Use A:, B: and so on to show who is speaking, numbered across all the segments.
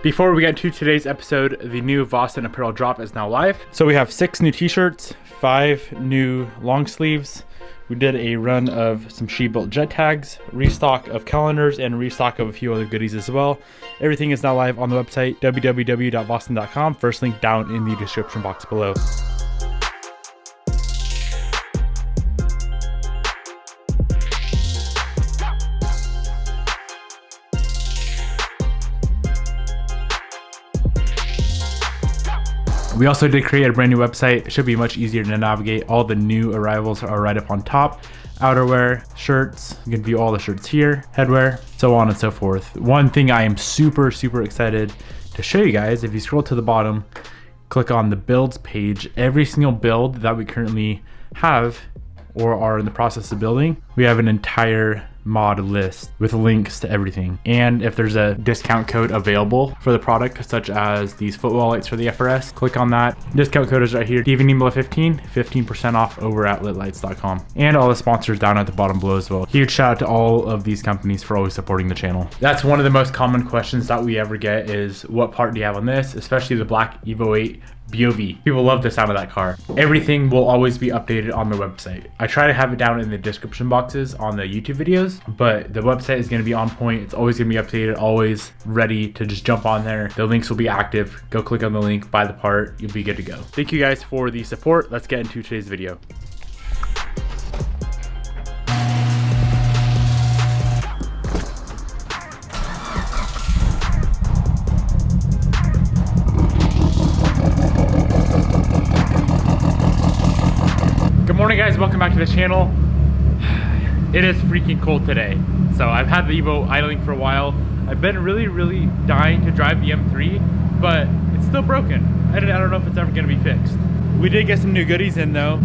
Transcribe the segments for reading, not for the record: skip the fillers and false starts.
A: Before we get into today's episode, the new VIII apparel drop is now live. So we have 6 new t-shirts, 5 new long sleeves. We did a run of some she-built jet tags, restock of calendars, and restock of a few other goodies as well. Everything is now live on the website, www.VIII.com. First link down in the description box below. We also did create a brand new website. It should be much easier to navigate. All the new arrivals are right up on top. Outerwear, shirts, you can view all the shirts here, headwear, so on and so forth. One thing I am super excited to show you guys, if you scroll to the bottom, click on the builds page, every single build that we currently have or are in the process of building, we have an entire mod list with links to everything. And if there's a discount code available for the product, such as these footwell lights for the FRS, click on that. Discount code is right here, Niemela 15% off over at litlights.com. And all the sponsors down at the bottom below as well. Huge shout out to all of these companies for always supporting the channel. That's one of the most common questions that we ever get is, what part do you have on this? Especially the black Evo 8 BOV. People love the sound of that car. Everything will always be updated on the website. I try to have it down in the description boxes on the YouTube videos, but the website is going to be on point. It's always going to be updated, always ready to just jump on there. The links will be active. Go click on the link, buy the part, you'll be good to go. Thank you guys for the support. Let's get into today's video. Good morning guys, welcome back to the channel. It is freaking cold today. So I've had the Evo idling for a while. I've been really dying to drive the M3, but it's still broken. I don't know if it's ever gonna be fixed. We did get some new goodies in though.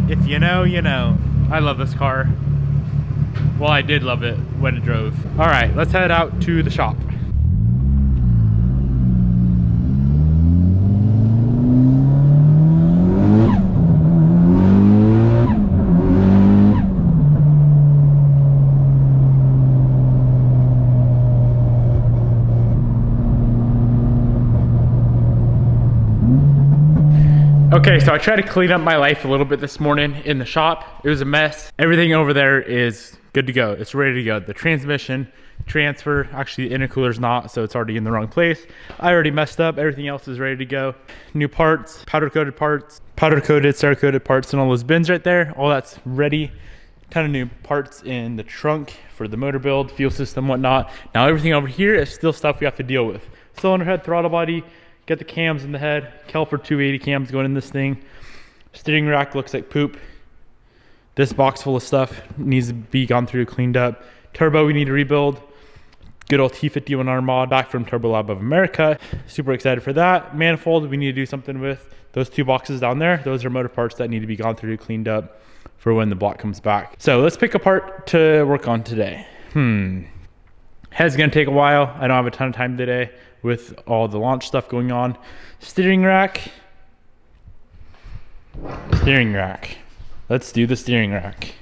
A: If you know, you know. I love this car. Well, I did love it when it drove. All right, let's head out to the shop. Okay, so I tried to clean up my life a little bit this morning in the shop. It was a mess. Everything over there is good to go. It's ready to go. The transmission, transfer, actually the intercooler's not, so it's already in the wrong place. I already messed up. Everything else is ready to go. New parts, powder-coated, Cerakoted parts in all those bins right there. All that's ready. Ton of new parts in the trunk for the motor build, fuel system, whatnot. Now everything over here is still stuff we have to deal with. Cylinder head, throttle body, get the cams in the head, Kelfer 280 cams going in this thing. Steering rack looks like poop. This box full of stuff needs to be gone through, cleaned up. Turbo we need to rebuild. Good old T51R mod back from Turbo Lab of America. Super excited for that. Manifold we need to do something with. Those 2 boxes down there, those are motor parts that need to be gone through, cleaned up for when the block comes back. So let's pick a part to work on today. Head's gonna take a while. I don't have a ton of time today with all the launch stuff going on. Steering rack. Let's do the steering rack.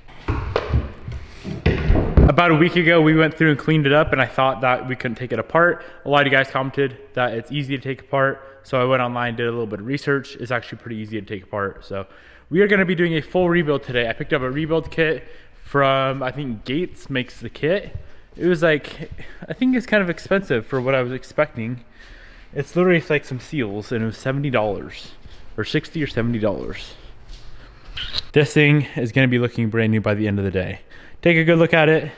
A: About a week ago, we went through and cleaned it up and I thought that we couldn't take it apart. A lot of you guys commented that it's easy to take apart. So I went online, did a little bit of research. It's actually pretty easy to take apart. So we are gonna be doing a full rebuild today. I picked up a rebuild kit from, I think Gates makes the kit. It was like, I think it's kind of expensive for what I was expecting. It's literally like some seals and it was $70 or $60 or $70. This thing is gonna be looking brand new by the end of the day. Take a good look at it.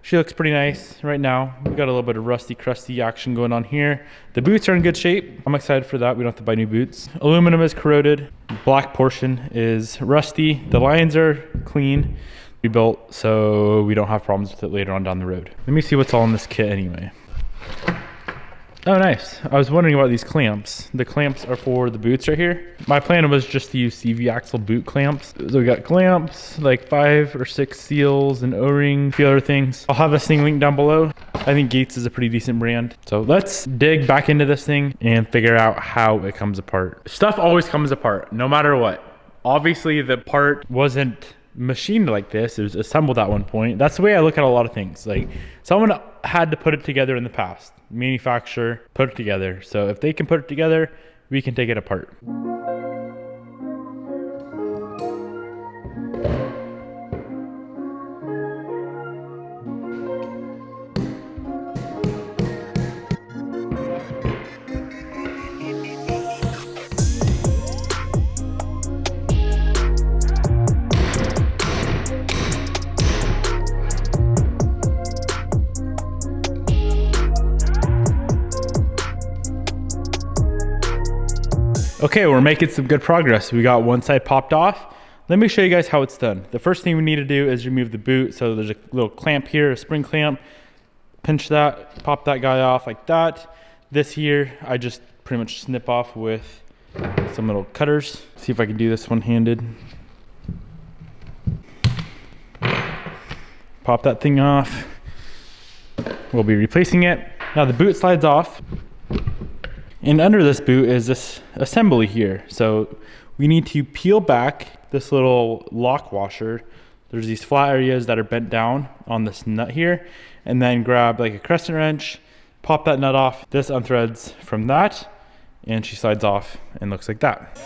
A: She looks pretty nice right now. We got a little bit of rusty, crusty action going on here. The boots are in good shape. I'm excited for that. We don't have to buy new boots. Aluminum is corroded. Black portion is rusty. The lines are clean. Built so we don't have problems with it later on down the road. Let me see what's all in this kit anyway. Oh nice. I was wondering about these clamps. The clamps are for the boots right here. My plan was just to use CV axle boot clamps. So we got clamps, like 5 or 6 seals and O-ring, a few other things. I'll have this thing linked down below. I think Gates is a pretty decent brand. So let's dig back into this thing and figure out how it comes apart. Stuff always comes apart, no matter what. Obviously the part wasn't machined like this. It was assembled at one point. That's the way I look at a lot of things. Like someone had to put it together in the past. Manufacturer put it together. So if they can put it together, we can take it apart. Okay, we're making some good progress. We got one side popped off. Let me show you guys how it's done. The first thing we need to do is remove the boot. So there's a little clamp here, a spring clamp. Pinch that, pop that guy off like that. This here, I just pretty much snip off with some little cutters. See if I can do this one-handed. Pop that thing off. We'll be replacing it. Now the boot slides off. And under this boot is this assembly here. So we need to peel back this little lock washer. There's these flat areas that are bent down on this nut here, and then grab like a crescent wrench, pop that nut off. This unthreads from that, and she slides off and looks like that.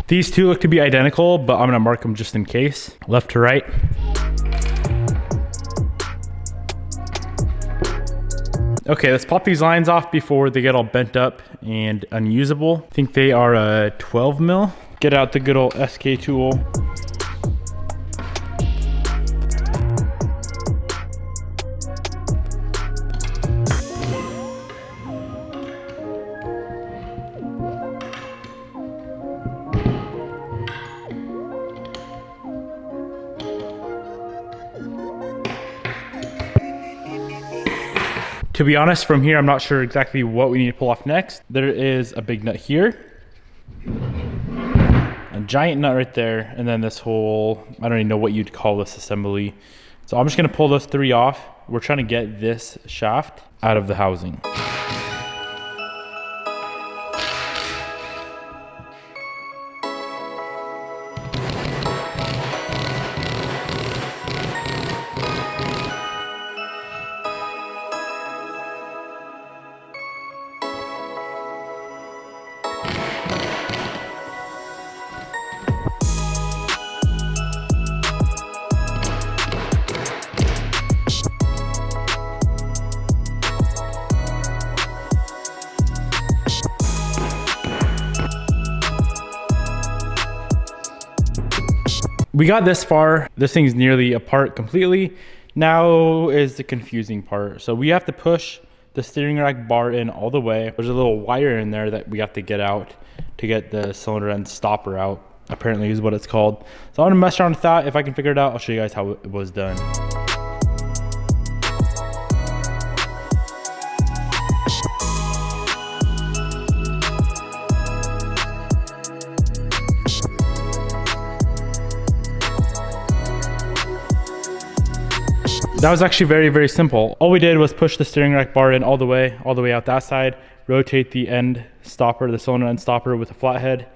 A: These two look to be identical, but I'm gonna mark them just in case, left to right. Okay, let's pop these lines off before they get all bent up and unusable. I think they are a 12 mil. Get out the good old SK tool. To be honest, from here, I'm not sure exactly what we need to pull off next. There is a big nut here, a giant nut right there, and then this whole, I don't even know what you'd call this assembly. So I'm just gonna pull those three off. We're trying to get this shaft out of the housing. We got this far. This thing's nearly apart completely. Now is the confusing part. So we have to push the steering rack bar in all the way. There's a little wire in there that we have to get out to get the cylinder end stopper out, apparently is what it's called. So I'm gonna mess around with that. If I can figure it out, I'll show you guys how it was done. That was actually very, very simple. All we did was push the steering rack bar in all the way out that side, rotate the end stopper, the cylinder end stopper with a flathead.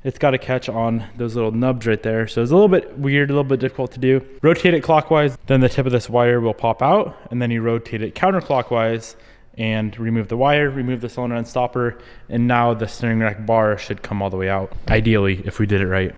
A: It's got a catch on those little nubs right there. So it's a little bit weird, a little bit difficult to do. Rotate it clockwise, then the tip of this wire will pop out, and then you rotate it counterclockwise and remove the wire, remove the cylinder end stopper, and now the steering rack bar should come all the way out, ideally, if we did it right.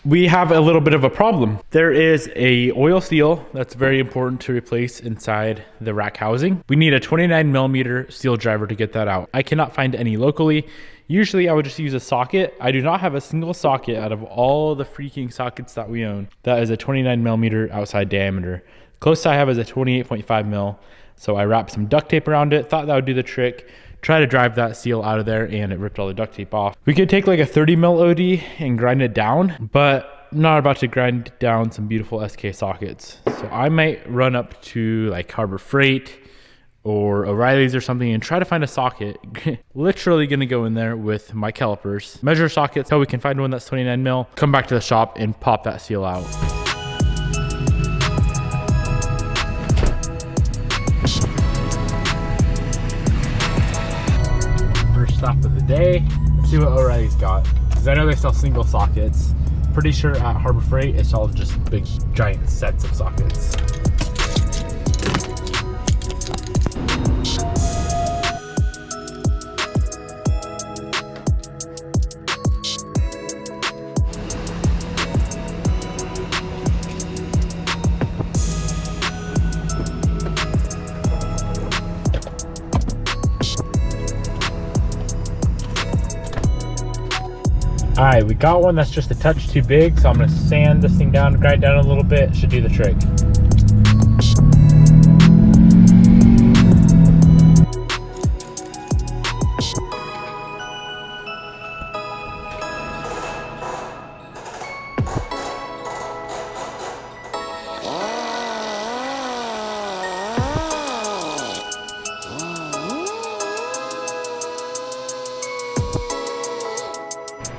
A: We have a little bit of a problem. There is a oil seal that's very important to replace inside the rack housing. We need a 29mm steel driver to get that out. I cannot find any locally. Usually I would just use a socket. I do not have a single socket out of all the freaking sockets that we own that is a 29mm outside diameter. Closest I have is a 28.5mm. So I wrapped some duct tape around it, thought that would do the trick. Try to drive that seal out of there, and it ripped all the duct tape off. We could take like a 30mm OD and grind it down, but I'm not about to grind down some beautiful SK sockets. So I might run up to like Harbor Freight or O'Reilly's or something and try to find a socket. Literally gonna go in there with my calipers, measure sockets so we can find one that's 29 mil, come back to the shop and pop that seal out. First stop of the day, let's see what O'Reilly's got. Because I know they sell single sockets. Pretty sure at Harbor Freight it's all just big giant sets of sockets. All right, we got one that's just a touch too big, so I'm gonna sand this thing down, grind down a little bit, should do the trick.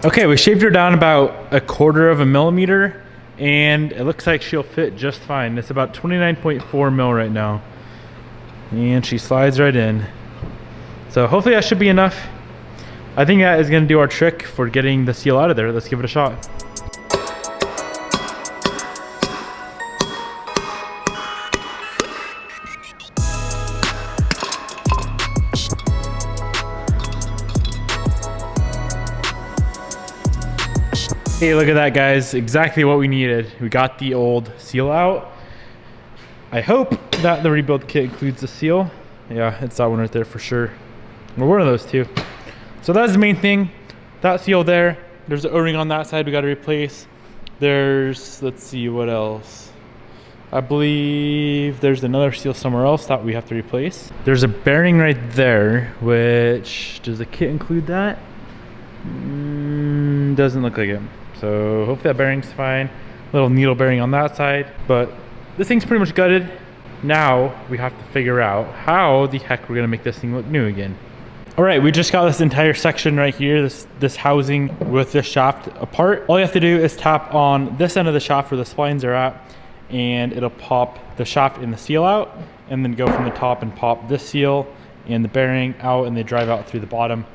A: Okay, we shaved her down about 1/4 of a millimeter and it looks like she'll fit just fine. It's about 29.4 mil right now. And she slides right in. So hopefully that should be enough. I think that is gonna do our trick for getting the seal out of there. Let's give it a shot. Hey, look at that, guys. Exactly what we needed. We got the old seal out. I hope that the rebuild kit includes the seal. Yeah, it's that one right there for sure. Or one of those two. So that's the main thing. That seal there. There's an O-ring on that side we got to replace. There's, let's see, what else? I believe there's another seal somewhere else that we have to replace. There's a bearing right there, which, does the kit include that? Doesn't look like it. So hopefully that bearing's fine. Little needle bearing on that side, but this thing's pretty much gutted. Now we have to figure out how the heck we're gonna make this thing look new again. All right, we just got this entire section right here, this housing with this shaft apart. All you have to do is tap on this end of the shaft where the splines are at, and it'll pop the shaft and the seal out, and then go from the top and pop this seal and the bearing out, and they drive out through the bottom.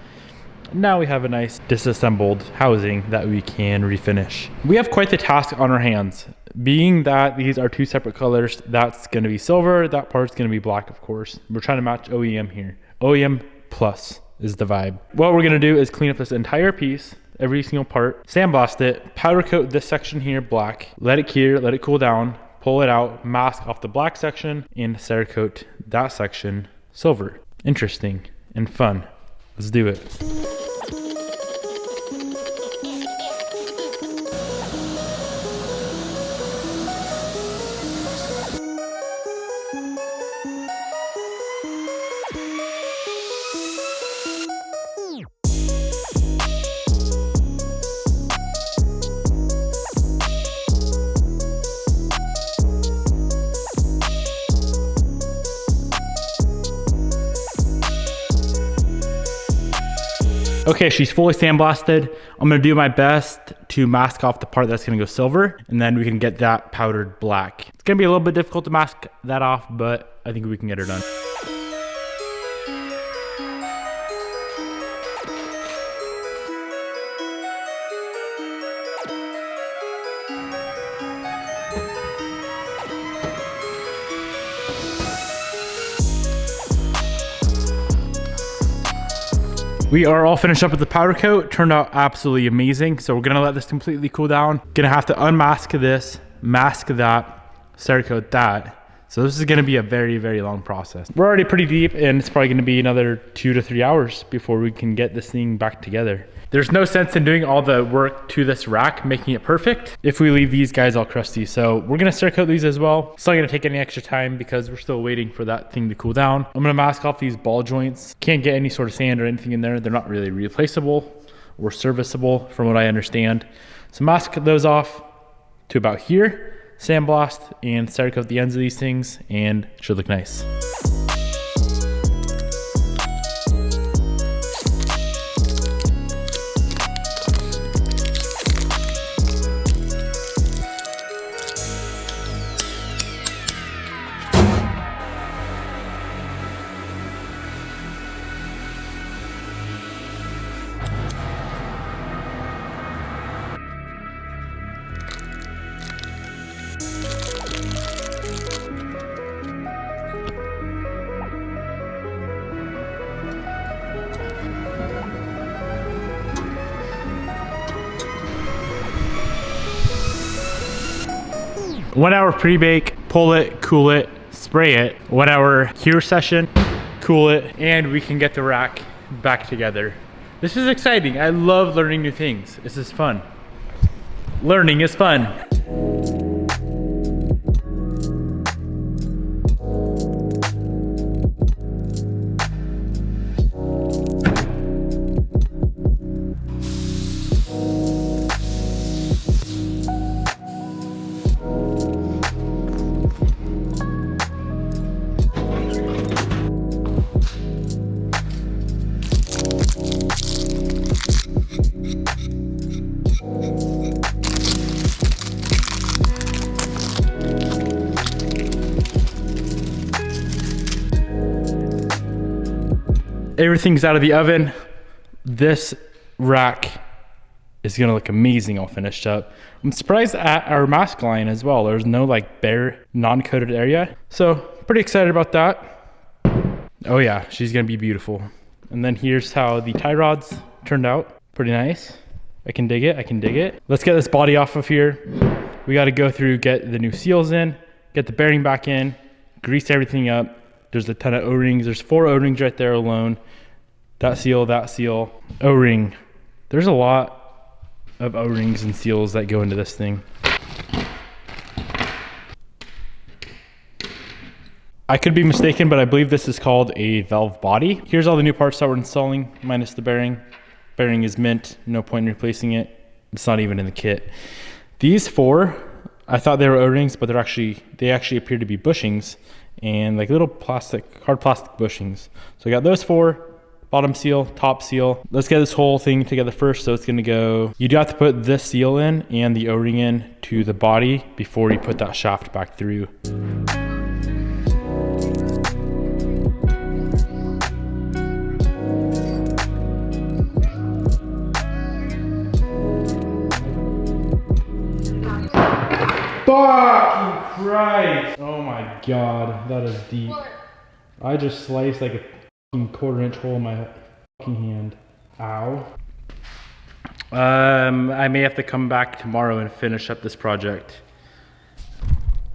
A: Now we have a nice disassembled housing that we can refinish. We have quite the task on our hands. Being that these are two separate colors, that's gonna be silver, that part's gonna be black, of course. We're trying to match OEM here. OEM plus is the vibe. What we're gonna do is clean up this entire piece, every single part, sandblast it, powder coat this section here black, let it cure, let it cool down, pull it out, mask off the black section, and Cerakote that section silver. Interesting and fun. Let's do it. Okay, she's fully sandblasted. I'm gonna do my best to mask off the part that's gonna go silver, and then we can get that powdered black. It's gonna be a little bit difficult to mask that off, but I think we can get her done. We are all finished up with the powder coat. Turned out absolutely amazing. So we're gonna let this completely cool down. Gonna have to unmask this, mask that, Cerakote that. So this is gonna be a very, very long process. We're already pretty deep and it's probably gonna be another 2 to 3 hours before we can get this thing back together. There's no sense in doing all the work to this rack, making it perfect, if we leave these guys all crusty. So we're gonna Cerakote these as well. It's not gonna take any extra time because we're still waiting for that thing to cool down. I'm gonna mask off these ball joints. Can't get any sort of sand or anything in there. They're not really replaceable or serviceable from what I understand. So mask those off to about here, sandblast and Cerakote the ends of these things, and it should look nice. 1 hour pre-bake, pull it, cool it, spray it. 1 hour cure session, cool it, and we can get the rack back together. This is exciting. I love learning new things. This is fun. Learning is fun. Everything's out of the oven. This rack is gonna look amazing all finished up. I'm surprised at our mask line as well. There's no like bare non-coated area. So pretty excited about that. Oh yeah, she's gonna be beautiful. And then here's how the tie rods turned out. Pretty nice. I can dig it, I can dig it. Let's get this body off of here. We gotta go through, get the new seals in, get the bearing back in, grease everything up. There's a ton of O-rings. There's 4 O-rings right there alone. That seal, O-ring. There's a lot of O-rings and seals that go into this thing. I could be mistaken, but I believe this is called a valve body. Here's all the new parts that we're installing, minus the bearing. Bearing is mint, no point in replacing it. It's not even in the kit. These 4, I thought they were O-rings, but they actually appear to be bushings and like little hard plastic bushings. So I got those 4, bottom seal, top seal. Let's get this whole thing together first. So it's gonna go, you do have to put this seal in and the O-ring in to the body before you put that shaft back through. Fucking Christ! Oh my God, that is deep. I just sliced like a fucking 1/4 inch hole in my fucking hand. Ow. I may have to come back tomorrow and finish up this project.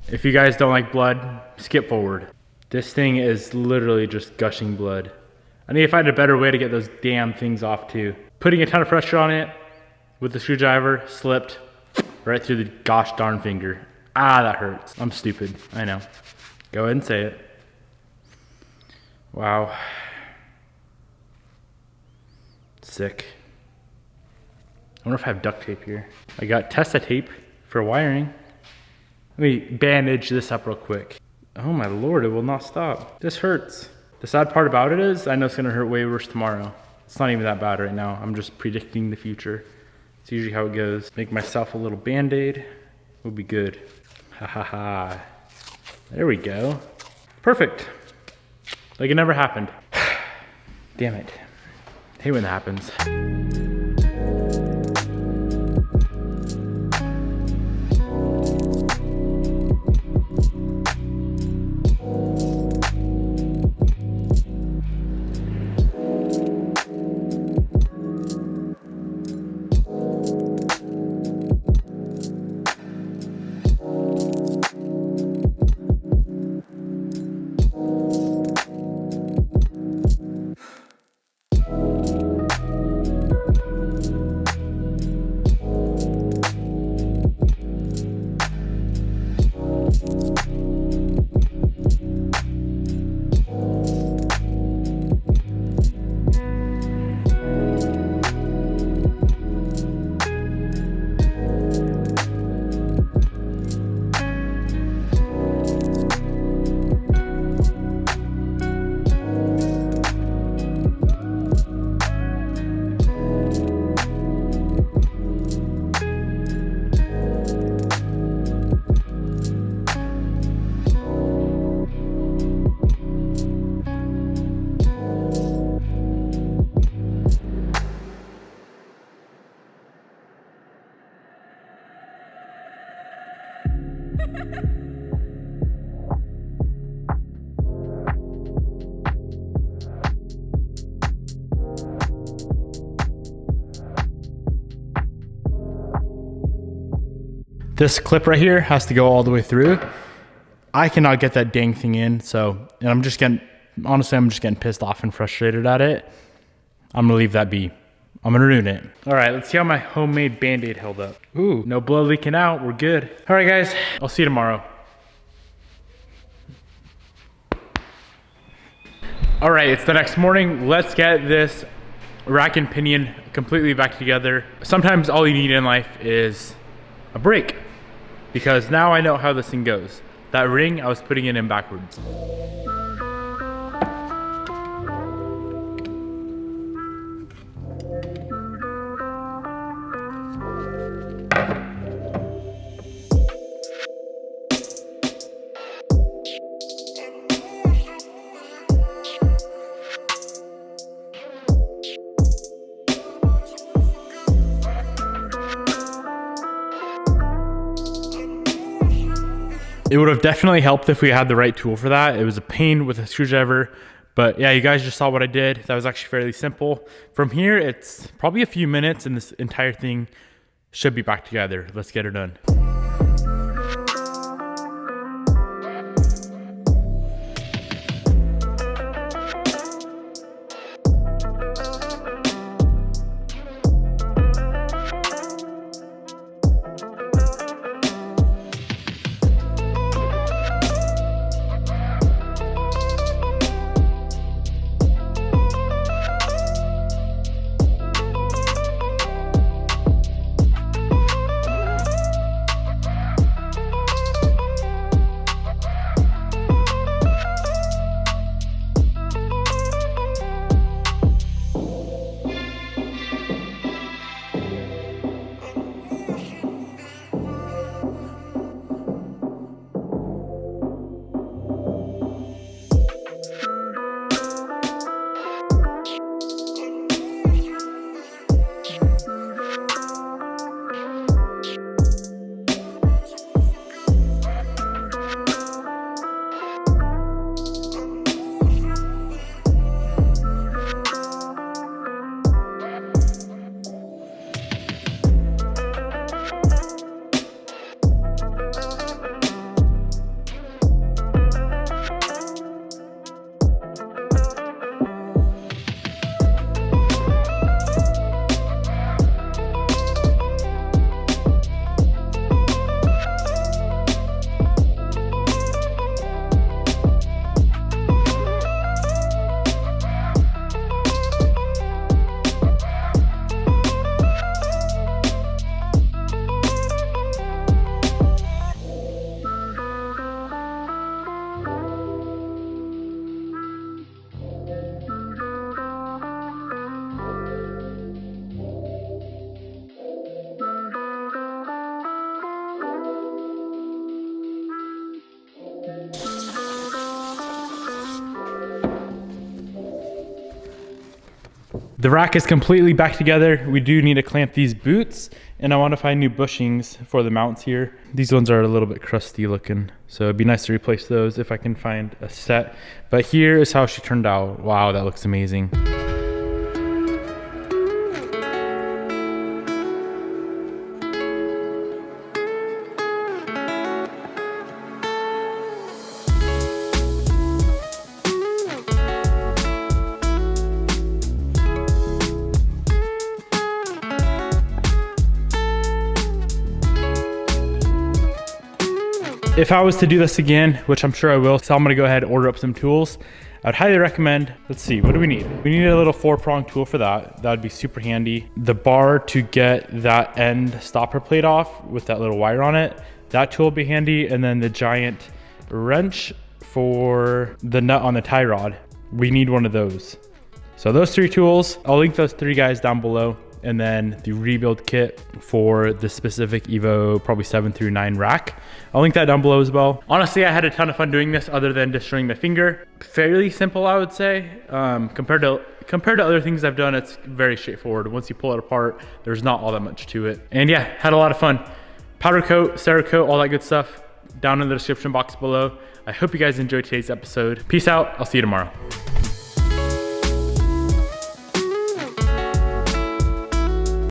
A: If you guys don't like blood, skip forward. This thing is literally just gushing blood. I need to find a better way to get those damn things off too. Putting a ton of pressure on it with the screwdriver, slipped right through the gosh darn finger. Ah, that hurts. I'm stupid, I know. Go ahead and say it. Wow. Sick. I wonder if I have duct tape here. I got Testa tape for wiring. Let me bandage this up real quick. Oh my Lord, it will not stop. This hurts. The sad part about it is, I know it's gonna hurt way worse tomorrow. It's not even that bad right now. I'm just predicting the future. It's usually how it goes. Make myself a little band-aid. We'll be good. Ha ha ha. There we go. Perfect. Like it never happened. Damn it. I hate when that happens. This clip right here has to go all the way through. I cannot get that dang thing in, and I'm just getting pissed off and frustrated at it. I'm gonna leave that be. I'm gonna ruin it. All right, let's see how my homemade Band-Aid held up. Ooh, no blood leaking out, we're good. All right guys, I'll see you tomorrow. All right, it's the next morning. Let's get this rack and pinion completely back together. Sometimes all you need in life is a break, because now I know how this thing goes. That ring, I was putting it in backwards. It would have definitely helped if we had the right tool for that. It was a pain with a screwdriver, but yeah, you guys just saw what I did. That was actually fairly simple. From here, it's probably a few minutes and this entire thing should be back together. Let's get her done. The rack is completely back together. We do need to clamp these boots, and I want to find new bushings for the mounts here. These ones are a little bit crusty looking, so it'd be nice to replace those if I can find a set. But here is how she turned out. Wow, that looks amazing. If I was to do this again, which I'm sure I will, so I'm gonna go ahead and order up some tools. I'd highly recommend, let's see, what do we need? We need a little 4-prong tool for that. That'd be super handy. The bar to get that end stopper plate off with that little wire on it, that tool would be handy. And then the giant wrench for the nut on the tie rod. We need one of those. So those 3 tools, I'll link those 3 guys down below. And then the rebuild kit for the specific Evo probably 7 through 9 rack. I'll link that down below as well. Honestly, I had a ton of fun doing this other than destroying my finger. Fairly simple, I would say. Compared to other things I've done, it's very straightforward. Once you pull it apart, there's not all that much to it. And yeah, had a lot of fun. Powder coat, Cerakote, all that good stuff down in the description box below. I hope you guys enjoyed today's episode. Peace out, I'll see you tomorrow.